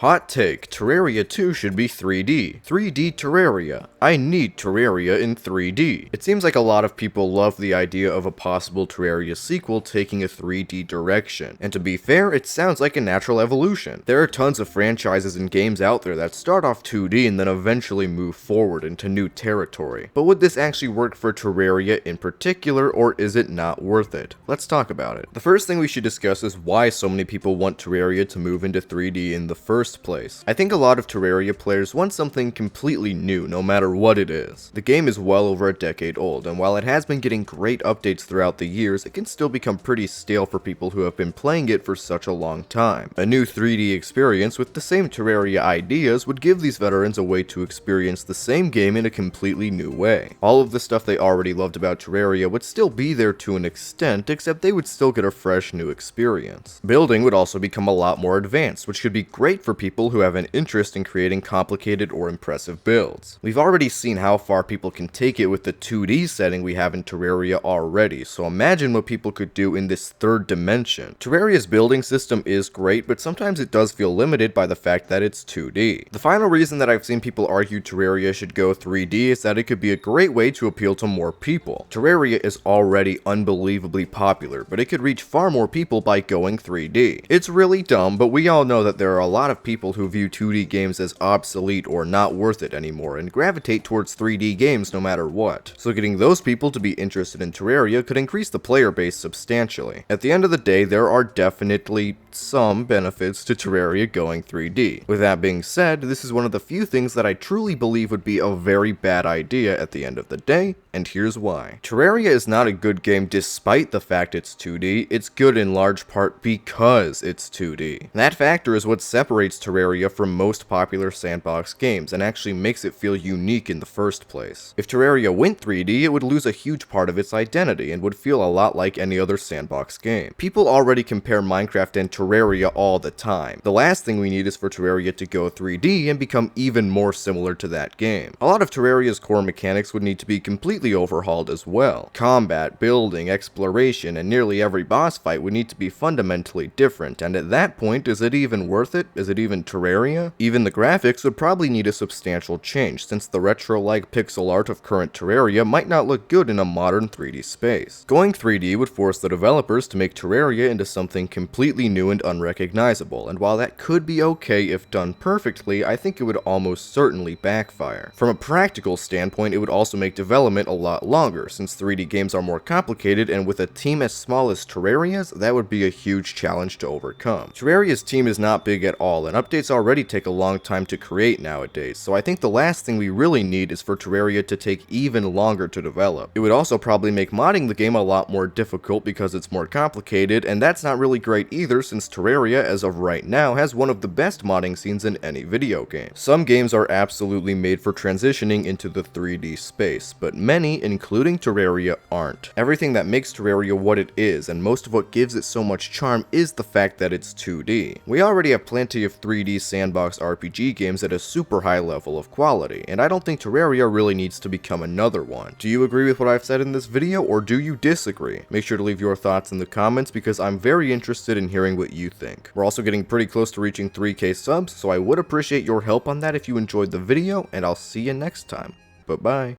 Hot take, Terraria 2 should be 3D. 3D Terraria. I need Terraria in 3D. It seems like a lot of people love the idea of a possible Terraria sequel taking a 3D direction, and to be fair, it sounds like a natural evolution. There are tons of franchises and games out there that start off 2D and then eventually move forward into new territory. But would this actually work for Terraria in particular, or is it not worth it? Let's talk about it. The first thing we should discuss is why so many people want Terraria to move into 3D in the first place. I think a lot of Terraria players want something completely new, no matter what it is. The game is well over a decade old, and while it has been getting great updates throughout the years, it can still become pretty stale for people who have been playing it for such a long time. A new 3D experience with the same Terraria ideas would give these veterans a way to experience the same game in a completely new way. All of the stuff they already loved about Terraria would still be there to an extent, except they would still get a fresh new experience. Building would also become a lot more advanced, which could be great for people who have an interest in creating complicated or impressive builds. We've already seen how far people can take it with the 2D setting we have in Terraria already, so imagine what people could do in this third dimension. Terraria's building system is great, but sometimes it does feel limited by the fact that it's 2D. The final reason that I've seen people argue Terraria should go 3D is that it could be a great way to appeal to more people. Terraria is already unbelievably popular, but it could reach far more people by going 3D. It's really dumb, but we all know that there are a lot of people who view 2D games as obsolete or not worth it anymore and gravitate towards 3D games no matter what. So getting those people to be interested in Terraria could increase the player base substantially. At the end of the day, there are definitely some benefits to Terraria going 3D. With that being said, this is one of the few things that I truly believe would be a very bad idea at the end of the day, and here's why. Terraria is not a good game despite the fact it's 2D, it's good in large part because it's 2D. That factor is what separates Terraria from most popular sandbox games and actually makes it feel unique in the first place. If Terraria went 3D, it would lose a huge part of its identity and would feel a lot like any other sandbox game. People already compare Minecraft and Terraria all the time. The last thing we need is for Terraria to go 3D and become even more similar to that game. A lot of Terraria's core mechanics would need to be completely overhauled as well. Combat, building, exploration, and nearly every boss fight would need to be fundamentally different, and at that point, is it even worth it? Is it even Terraria? Even the graphics would probably need a substantial change, since the retro-like pixel art of current Terraria might not look good in a modern 3D space. Going 3D would force the developers to make Terraria into something completely new and unrecognizable, and while that could be okay if done perfectly, I think it would almost certainly backfire. From a practical standpoint, it would also make development a lot longer, since 3D games are more complicated, and with a team as small as Terraria's, that would be a huge challenge to overcome. Terraria's team is not big at all, and updates already take a long time to create nowadays, so I think the last thing we really need is for Terraria to take even longer to develop. It would also probably make modding the game a lot more difficult because it's more complicated, and that's not really great either since Terraria, as of right now, has one of the best modding scenes in any video game. Some games are absolutely made for transitioning into the 3D space, but many, including Terraria, aren't. Everything that makes Terraria what it is, and most of what gives it so much charm, is the fact that it's 2D. We already have plenty of 3D sandbox RPG games at a super high level of quality, and I don't think Terraria really needs to become another one. Do you agree with what I've said in this video, or do you disagree? Make sure to leave your thoughts in the comments because I'm very interested in hearing what you think. We're also getting pretty close to reaching 3K subs, so I would appreciate your help on that if you enjoyed the video, and I'll see you next time. Bye-bye.